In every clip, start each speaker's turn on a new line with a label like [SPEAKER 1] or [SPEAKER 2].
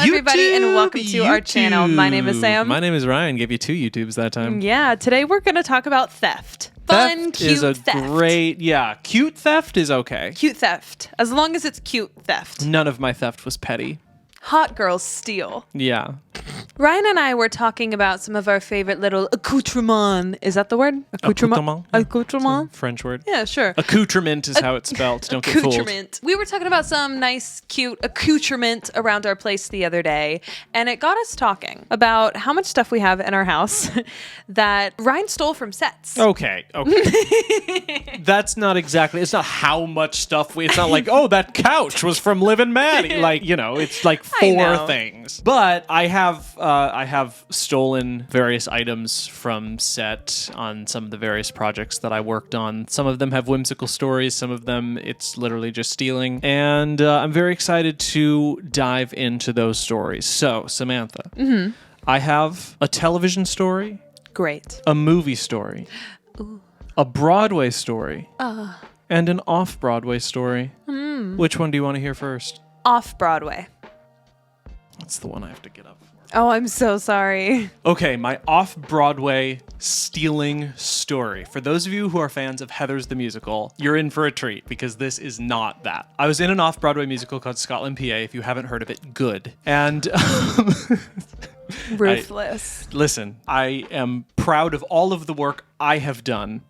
[SPEAKER 1] everybody, and welcome to our channel. My name is Sam.
[SPEAKER 2] My name is Ryan. Gave you 2 YouTubes that time.
[SPEAKER 1] Yeah, today we're going to talk about theft. Fun, cute theft.
[SPEAKER 2] Cute theft is okay.
[SPEAKER 1] Cute theft. As long as it's cute theft.
[SPEAKER 2] None of my theft was petty.
[SPEAKER 1] Hot girls steal.
[SPEAKER 2] Yeah.
[SPEAKER 1] Ryan and I were talking about some of our favorite little accoutrements. Is that the word?
[SPEAKER 2] Accoutrement.
[SPEAKER 1] Accoutrement?
[SPEAKER 2] French word.
[SPEAKER 1] Yeah, sure.
[SPEAKER 2] Accoutrement is how it's spelled. Don't get fooled.
[SPEAKER 1] We were talking about some nice, cute accoutrement around our place the other day, and it got us talking about how much stuff we have in our house that Ryan stole from sets.
[SPEAKER 2] Okay. That's not exactly, it's not how much stuff it's not like, oh, that couch was from Liv Maddie. Like, it's like 4 things. But I have stolen various items from set on some of the various projects that I worked on. Some of them have whimsical stories. Some of them, it's literally just stealing. And I'm very excited to dive into those stories. So, Samantha, I have a television story.
[SPEAKER 1] Great.
[SPEAKER 2] A movie story.
[SPEAKER 1] Ooh.
[SPEAKER 2] A Broadway story. And an off-Broadway story. Which one do you want to hear first?
[SPEAKER 1] Off-Broadway.
[SPEAKER 2] That's the one I have to get up for.
[SPEAKER 1] Oh, I'm so sorry.
[SPEAKER 2] Okay, my off-Broadway stealing story. For those of you who are fans of Heathers the Musical, you're in for a treat because this is not that. I was in an off-Broadway musical called Scotland, PA. If you haven't heard of it, good. And
[SPEAKER 1] Ruthless.
[SPEAKER 2] Listen, I am proud of all of the work I have done.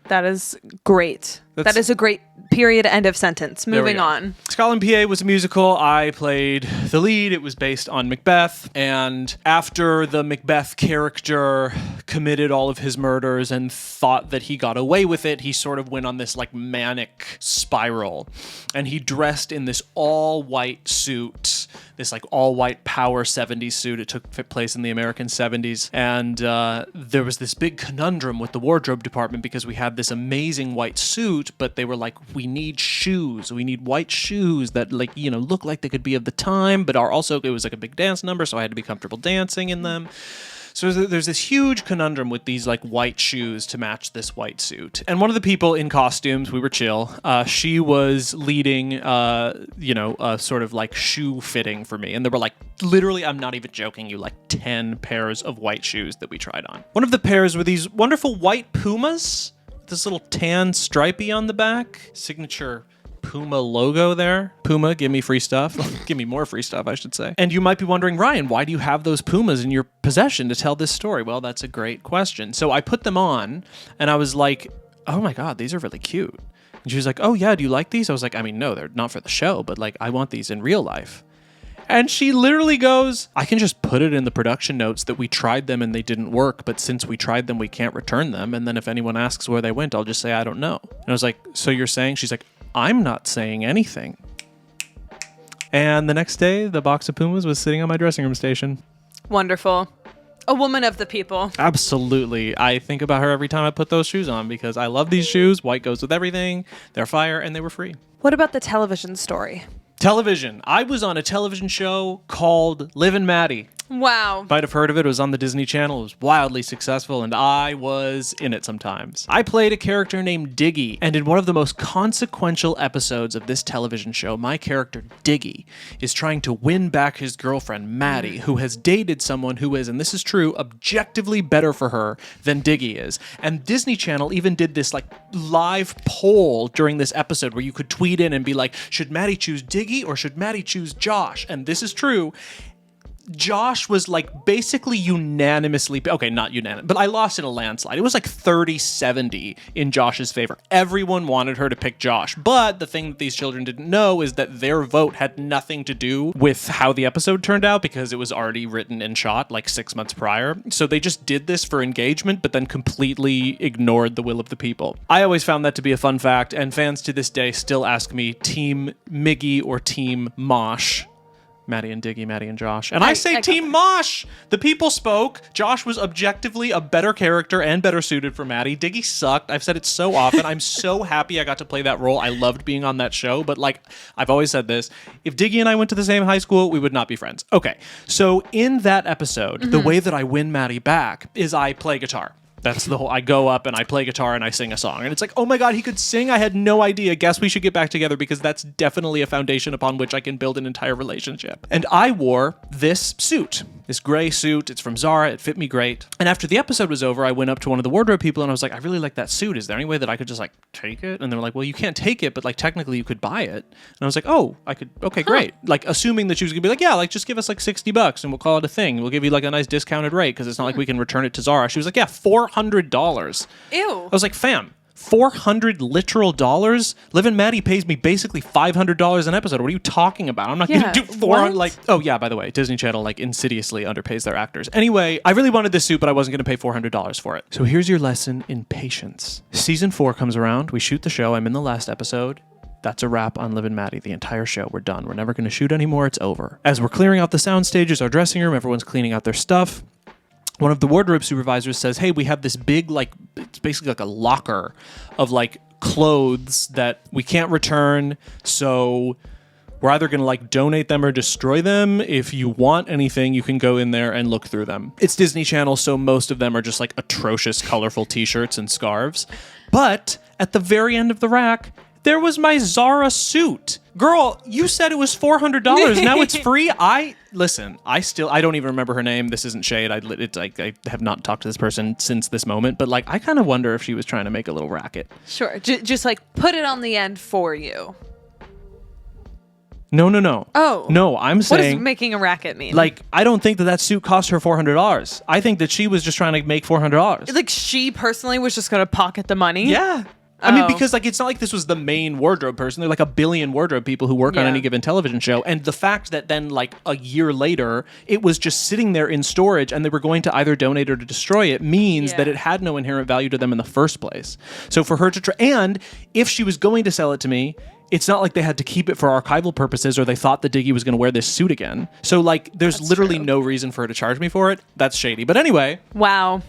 [SPEAKER 1] That is great. That is a great period, end of sentence. Moving on.
[SPEAKER 2] Scotland, PA was a musical. I played the lead. It was based on Macbeth. And after the Macbeth character committed all of his murders and thought that he got away with it, he sort of went on this like manic spiral. And he dressed in this all-white suit, this like all-white power 70s suit. It took place in the American 70s. And there was this big conundrum with the wardrobe department because we had this amazing white suit, but they were like, we need shoes. We need white shoes that like, look like they could be of the time, but are also, it was like a big dance number, so I had to be comfortable dancing in them. So there's this huge conundrum with these like white shoes to match this white suit. And one of the people in costumes, we were chill, she was leading, sort of like shoe fitting for me. And there were like, literally, I'm not even joking you, like 10 pairs of white shoes that we tried on. One of the pairs were these wonderful white Pumas, this little tan stripey on the back, signature Puma logo there. Puma, give me free stuff. Give me more free stuff, I should say. And you might be wondering, Ryan, why do you have those Pumas in your possession to tell this story? Well, that's a great question. So I put them on and I was like, oh my God, these are really cute. And she was like, oh yeah, do you like these? I was like, I mean, no, they're not for the show, but like, I want these in real life. And she literally goes, I can just put it in the production notes that we tried them and they didn't work, but since we tried them, we can't return them. And then if anyone asks where they went, I'll just say, I don't know. And I was like, so you're saying? She's like, I'm not saying anything. And the next day, the box of Pumas was sitting on my dressing room station.
[SPEAKER 1] Wonderful. A woman of the people.
[SPEAKER 2] Absolutely. I think about her every time I put those shoes on because I love these shoes. White goes with everything. They're fire and they were free.
[SPEAKER 1] What about the television story?
[SPEAKER 2] Television. I was on a television show called Liv Maddie.
[SPEAKER 1] Wow.
[SPEAKER 2] Might have heard of it. It was on the Disney Channel. It was wildly successful, and I was in it sometimes. I played a character named Diggy, and in one of the most consequential episodes of this television show, my character, Diggy, is trying to win back his girlfriend, Maddie, who has dated someone who is, and this is true, objectively better for her than Diggy is. And Disney Channel even did this like live poll during this episode where you could tweet in and be like, should Maddie choose Diggy or should Maddie choose Josh? And this is true. Josh was like basically unanimously, okay, not unanimous, but I lost in a landslide. It was like 30-70 in Josh's favor. Everyone wanted her to pick Josh. But the thing that these children didn't know is that their vote had nothing to do with how the episode turned out because it was already written and shot like 6 months prior. So they just did this for engagement, but then completely ignored the will of the people. I always found that to be a fun fact, and fans to this day still ask me Team Miggy or Team Mosh. Maddie and Diggy, Maddie and Josh. And I say Team Mosh! The people spoke. Josh was objectively a better character and better suited for Maddie. Diggy sucked. I've said it so often. I'm so happy I got to play that role. I loved being on that show. But like, I've always said this. If Diggy and I went to the same high school, we would not be friends. Okay, so in that episode, the way that I win Maddie back is I play guitar. That's the whole, I go up and I play guitar and I sing a song. And it's like, oh my God, he could sing. I had no idea. Guess we should get back together because that's definitely a foundation upon which I can build an entire relationship. And I wore this suit, this gray suit. It's from Zara. It fit me great. And after the episode was over, I went up to one of the wardrobe people and I was like, I really like that suit. Is there any way that I could just like take it? And they were like, well, you can't take it, but like technically you could buy it. And I was like, oh, I could. Okay, great. Like assuming that she was gonna be like, yeah, like just give us like $60 and we'll call it a thing. We'll give you like a nice discounted rate because it's not like we can return it to Zara. She was like, yeah, $400.
[SPEAKER 1] Ew.
[SPEAKER 2] I was like, fam, $400 literal dollars? Liv and Maddie pays me basically $500 an episode. What are you talking about? I'm not going to do 400. Like, oh yeah, by the way, Disney Channel like insidiously underpays their actors. Anyway, I really wanted this suit, but I wasn't going to pay $400 for it. So here's your lesson in patience. Season 4 comes around. We shoot the show. I'm in the last episode. That's a wrap on Liv and Maddie. The entire show. We're done. We're never going to shoot anymore. It's over. As we're clearing out the sound stages, our dressing room, everyone's cleaning out their stuff. One of the wardrobe supervisors says, hey, we have this big, like, it's basically like a locker of like clothes that we can't return. So we're either going to like donate them or destroy them. If you want anything, you can go in there and look through them. It's Disney Channel, so most of them are just like atrocious, colorful t-shirts and scarves. But at the very end of the rack, there was my Zara suit. Girl, you said it was $400. Now it's free. I don't even remember her name. This isn't shade. I have not talked to this person since this moment. But like, I kind of wonder if she was trying to make a little racket.
[SPEAKER 1] Sure. Just like put it on the end for you.
[SPEAKER 2] No.
[SPEAKER 1] Oh.
[SPEAKER 2] No, I'm saying...
[SPEAKER 1] What does making a racket mean?
[SPEAKER 2] Like, I don't think that suit cost her $400. I think that she was just trying to make $400.
[SPEAKER 1] Like she personally was just going to pocket the money?
[SPEAKER 2] Yeah. I mean, because like it's not like this was the main wardrobe person. There are like a billion wardrobe people who work on any given television show. And the fact that then like a year later, it was just sitting there in storage and they were going to either donate or to destroy it means that it had no inherent value to them in the first place. So for her to try, and if she was going to sell it to me, it's not like they had to keep it for archival purposes or they thought that Diggy was going to wear this suit again. So like there's literally no reason for her to charge me for it. That's shady. But anyway.
[SPEAKER 1] Wow.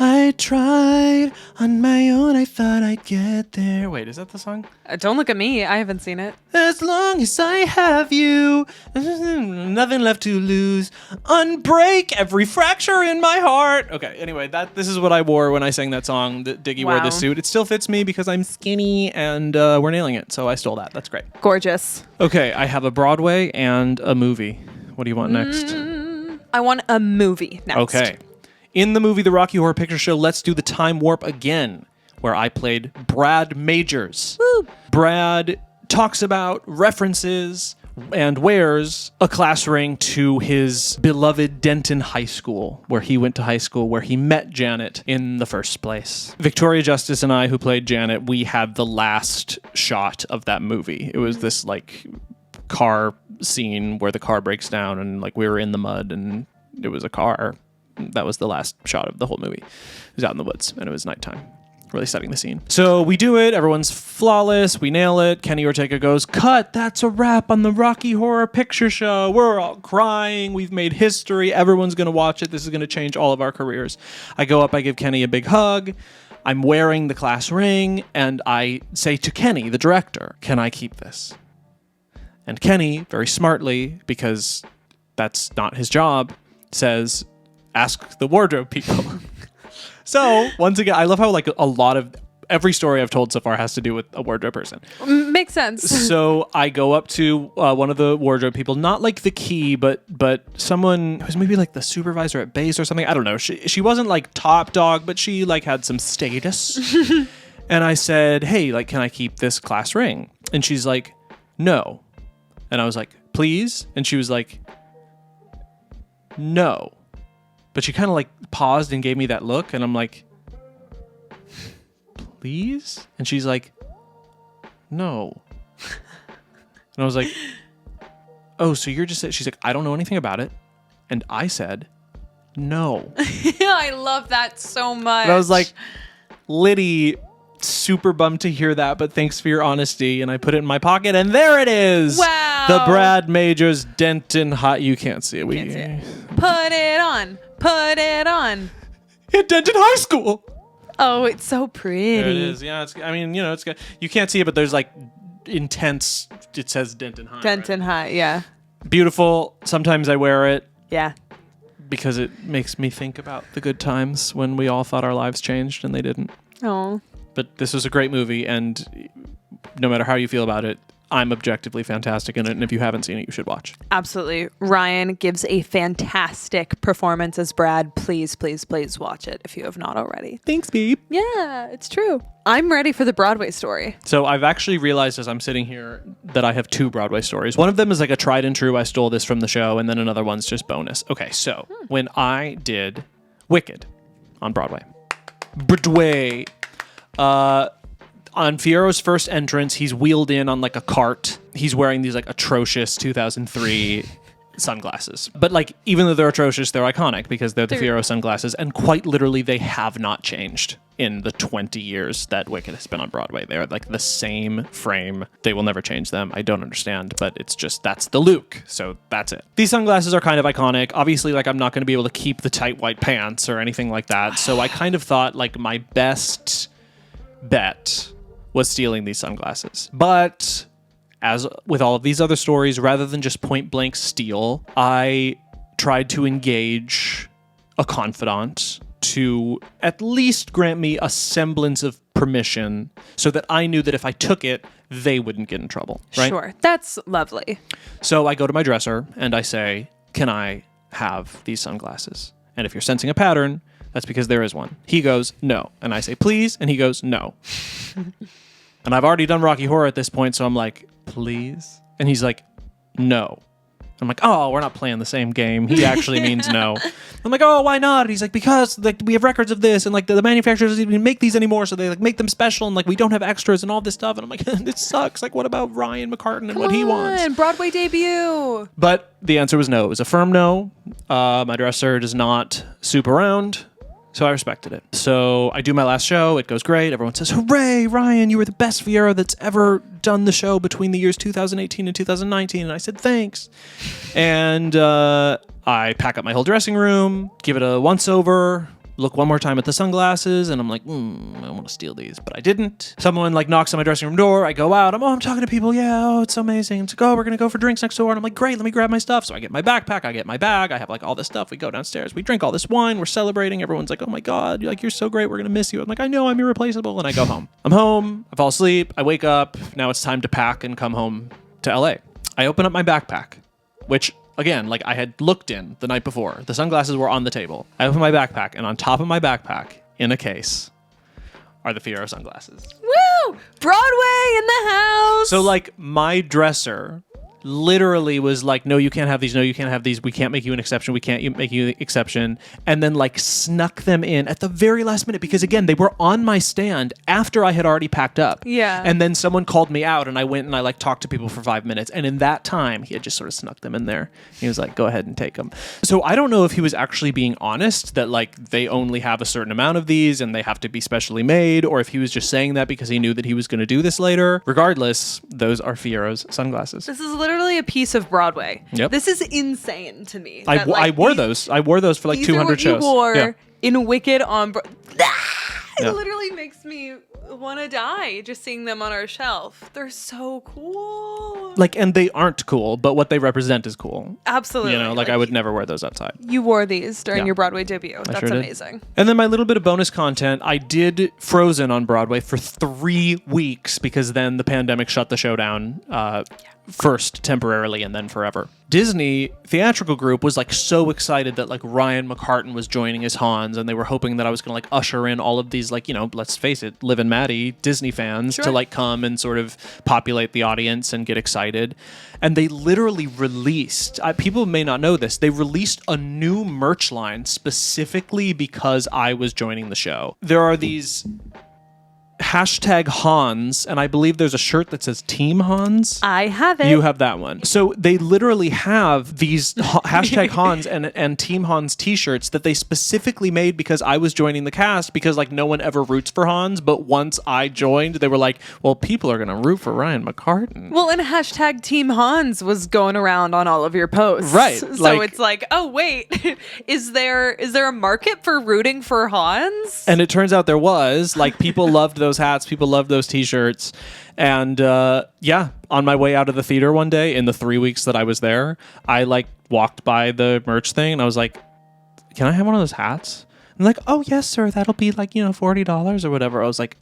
[SPEAKER 2] I tried on my own, I thought I'd get there. Wait, is that the song?
[SPEAKER 1] Don't look at me. I haven't seen it.
[SPEAKER 2] As long as I have you, nothing left to lose. Unbreak every fracture in my heart. Okay, anyway, this is what I wore when I sang that song, that Diggy wore this suit. It still fits me because I'm skinny and we're nailing it. So I stole that. That's great.
[SPEAKER 1] Gorgeous.
[SPEAKER 2] Okay, I have a Broadway and a movie. What do you want next?
[SPEAKER 1] I want a movie next.
[SPEAKER 2] Okay. In the movie The Rocky Horror Picture Show, let's do the time warp again, where I played Brad Majors.
[SPEAKER 1] Woo.
[SPEAKER 2] Brad talks about, references, and wears a class ring to his beloved Denton High School, where he went to high school, where he met Janet in the first place. Victoria Justice and I, who played Janet, we had the last shot of that movie. It was this like car scene where the car breaks down and like we were in the mud and it was a car. That was the last shot of the whole movie. It was out in the woods, and it was nighttime. Really setting the scene. So we do it. Everyone's flawless. We nail it. Kenny Ortega goes, cut. That's a wrap on the Rocky Horror Picture Show. We're all crying. We've made history. Everyone's going to watch it. This is going to change all of our careers. I go up. I give Kenny a big hug. I'm wearing the class ring, and I say to Kenny, the director, can I keep this? And Kenny, very smartly, because that's not his job, says, ask the wardrobe people. So once again, I love how like a lot of every story I've told so far has to do with a wardrobe person.
[SPEAKER 1] Makes sense.
[SPEAKER 2] So I go up to one of the wardrobe people, not like the key, but someone who's maybe like the supervisor at base or something. I don't know. She wasn't like top dog, but she like had some status. And I said, hey, like, can I keep this class ring? And she's like, no. And I was like, please? And she was like, no. But she kind of like paused and gave me that look. And I'm like, please? And she's like, no. And I was like, oh, so you're just... She's like, I don't know anything about it. And I said, no.
[SPEAKER 1] I love that so much.
[SPEAKER 2] And I was like, Liddy, super bummed to hear that, but thanks for your honesty. And I put it in my pocket, and there it is.
[SPEAKER 1] Wow.
[SPEAKER 2] The Brad Majors Denton Hot. You can't see it.
[SPEAKER 1] Can't see it. Put it on. Put it on.
[SPEAKER 2] At Denton High School.
[SPEAKER 1] Oh, it's so pretty.
[SPEAKER 2] There it is. Yeah, it's. I mean, you know, it's good. You can't see it, but there's like intense. It says Denton High.
[SPEAKER 1] Denton High, yeah.
[SPEAKER 2] Beautiful. Sometimes I wear it.
[SPEAKER 1] Yeah.
[SPEAKER 2] because it makes me think about the good times when we all thought our lives changed and they didn't.
[SPEAKER 1] Oh.
[SPEAKER 2] But this was a great movie, and no matter how you feel about it, I'm objectively fantastic in it, and if you haven't seen it, you should watch.
[SPEAKER 1] Absolutely. Ryan gives a fantastic performance as Brad. Please, please, please watch it if you have not already.
[SPEAKER 2] Thanks, babe.
[SPEAKER 1] Yeah, it's true. I'm ready for the Broadway story.
[SPEAKER 2] So I've actually realized as I'm sitting here that I have 2 Broadway stories. One of them is like a tried and true, I stole this from the show, and then another one's just bonus. Okay, so when I did Wicked on Broadway, on Fiero's first entrance, he's wheeled in on like a cart. He's wearing these like atrocious 2003 sunglasses. But like, even though they're atrocious, they're iconic because they're the Fiero sunglasses. And quite literally, they have not changed in the 20 years that Wicked has been on Broadway. They're like the same frame. They will never change them. I don't understand, but it's just, that's the look. So that's it. These sunglasses are kind of iconic. Obviously, like I'm not going to be able to keep the tight white pants or anything like that. So I kind of thought like my best bet was stealing these sunglasses. But as with all of these other stories, rather than just point blank steal, I tried to engage a confidant to at least grant me a semblance of permission so that I knew that if I took it, they wouldn't get in trouble. Right?
[SPEAKER 1] Sure. That's lovely.
[SPEAKER 2] So I go to my dresser and I say, can I have these sunglasses? And if you're sensing a pattern, that's because there is one. He goes, no. And I say, please. And he goes, no. And I've already done Rocky Horror at this point, so I'm like, please? And he's like, no. I'm like, oh, we're not playing the same game. He actually means no. I'm like, oh, why not? And he's like, because like we have records of this, and like the manufacturers don't even make these anymore, so they like make them special, and like we don't have extras and all this stuff. And I'm like, this sucks. Like, what about Ryan McCartan and what he wants?
[SPEAKER 1] Broadway debut.
[SPEAKER 2] But the answer was no. It was a firm no. My dresser does not soup around. So I respected it. So I do my last show. It goes great. Everyone says, hooray, Ryan, you were the best Fiero that's ever done the show between the years 2018 and 2019. And I said, thanks. And I pack up my whole dressing room, give it a once over, look one more time at the sunglasses, and I'm like, I want to steal these, but I didn't. Someone like knocks on my dressing room door. I go out. I'm talking to people. Yeah, it's so amazing. It's like, we're going to go for drinks next door. And I'm like, great, let me grab my stuff. So I get my backpack. I get my bag. I have like all this stuff. We go downstairs. We drink all this wine. We're celebrating. Everyone's like, oh my God, you're so great. We're going to miss you. I'm like, I know, I'm irreplaceable. And I go home. I'm home. I fall asleep. I wake up. Now it's time to pack and come home to LA. I open up my backpack, which again, like I had looked in the night before. The sunglasses were on the table. I open my backpack, and on top of my backpack, in a case, are the Fiero sunglasses.
[SPEAKER 1] Woo! Broadway in the house!
[SPEAKER 2] So, like, my dresser literally was like, no, you can't have these. No, you can't have these. We can't make you an exception. We can't make you an exception. And then, like, snuck them in at the very last minute because, again, they were on my stand after I had already packed up.
[SPEAKER 1] Yeah.
[SPEAKER 2] And then someone called me out, and I went and I, like, talked to people for 5 minutes. And in that time, he had just sort of snuck them in there. He was like, go ahead and take them. So I don't know if he was actually being honest that, like, they only have a certain amount of these and they have to be specially made, or if he was just saying that because he knew that he was going to do this later. Regardless, those are Fiero's sunglasses.
[SPEAKER 1] This is literally a piece of Broadway.
[SPEAKER 2] Yep.
[SPEAKER 1] This is insane to me.
[SPEAKER 2] I wore those. I wore those for like 200 shows.
[SPEAKER 1] You wore
[SPEAKER 2] Yeah.
[SPEAKER 1] in Wicked on It
[SPEAKER 2] Yeah.
[SPEAKER 1] literally makes me want to die just seeing them on our shelf. They're so cool.
[SPEAKER 2] Like, and they aren't cool, but what they represent is cool.
[SPEAKER 1] Absolutely.
[SPEAKER 2] You know, like I would never wear those outside.
[SPEAKER 1] You wore these during
[SPEAKER 2] Yeah.
[SPEAKER 1] your Broadway debut. That's
[SPEAKER 2] sure did.
[SPEAKER 1] amazing.
[SPEAKER 2] And then my little bit of bonus content, I did Frozen on Broadway for 3 weeks because then the pandemic shut the show down first temporarily and then forever. Disney theatrical group was like so excited that like Ryan McCartan was joining as Hans, and they were hoping that I was going to like usher in all of these like, you know, let's face it, Liv and Maddie Disney fans to like come and sort of populate the audience and get excited. And they literally released, people may not know this, they released a new merch line specifically because I was joining the show. There are these #Hans, and I believe there's a shirt that says Team Hans.
[SPEAKER 1] I have it.
[SPEAKER 2] You have that one. So they literally have these #Hans and Team Hans t-shirts that they specifically made because I was joining the cast, because like no one ever roots for Hans, but once I joined, they were like, well, people are going to root for Ryan McCartan.
[SPEAKER 1] Well, and #Team Hans was going around on all of your posts.
[SPEAKER 2] Right.
[SPEAKER 1] So
[SPEAKER 2] Like,
[SPEAKER 1] it's like, oh, wait, is there a market for rooting for Hans?
[SPEAKER 2] and it turns out there was. Like, people loved those hats. People loved those t-shirts. And yeah, on my way out of the theater one day in the 3 weeks that I was there, I like walked by the merch thing and I was like, can I have one of those hats? And they're like, oh, yes, sir. That'll be like, $40 or whatever. I was like,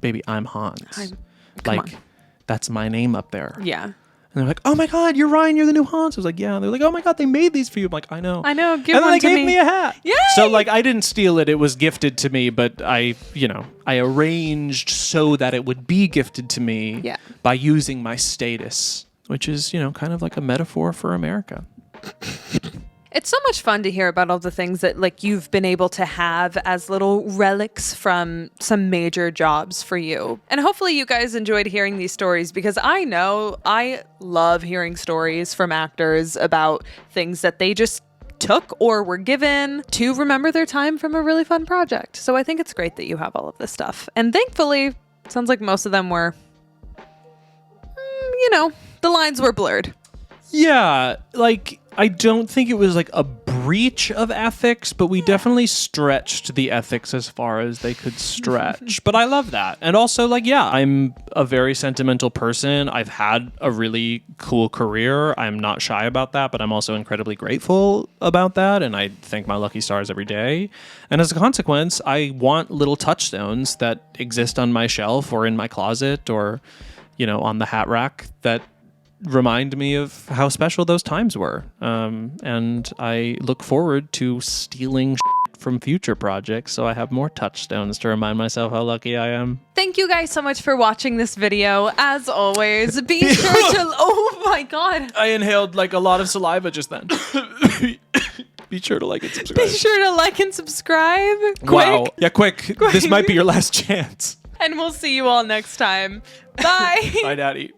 [SPEAKER 2] baby, I'm Hans.
[SPEAKER 1] Come on.
[SPEAKER 2] That's my name up there.
[SPEAKER 1] Yeah.
[SPEAKER 2] And they're like, oh my God, you're Ryan. You're the new Hans. I was like, yeah. They're like, oh my God, they made these for you. I'm like, I know.
[SPEAKER 1] Give
[SPEAKER 2] and
[SPEAKER 1] one
[SPEAKER 2] then they
[SPEAKER 1] to
[SPEAKER 2] gave me a hat.
[SPEAKER 1] Yay!
[SPEAKER 2] So like, I didn't steal it. It was gifted to me, but I arranged so that it would be gifted to me by using my status, which is, kind of like a metaphor for America.
[SPEAKER 1] It's so much fun to hear about all the things that like you've been able to have as little relics from some major jobs for you. And hopefully you guys enjoyed hearing these stories, because I know I love hearing stories from actors about things that they just took or were given to remember their time from a really fun project. So I think it's great that you have all of this stuff. And thankfully, it sounds like most of them were, the lines were blurred.
[SPEAKER 2] Yeah, like, I don't think it was like a breach of ethics, but we definitely stretched the ethics as far as they could stretch. But I love that. And also, like, I'm a very sentimental person. I've had a really cool career. I'm not shy about that, but I'm also incredibly grateful about that. And I thank my lucky stars every day. And as a consequence, I want little touchstones that exist on my shelf or in my closet or, on the hat rack that remind me of how special those times were. And I look forward to stealing from future projects so I have more touchstones to remind myself how lucky I am.
[SPEAKER 1] Thank you guys so much for watching this video. As always, be sure to... Oh my God.
[SPEAKER 2] I inhaled like a lot of saliva just then. Be sure to like and subscribe.
[SPEAKER 1] Be sure to like and subscribe. Quick.
[SPEAKER 2] Wow. Yeah, quick. This might be your last chance.
[SPEAKER 1] And we'll see you all next time. Bye.
[SPEAKER 2] Bye, Daddy.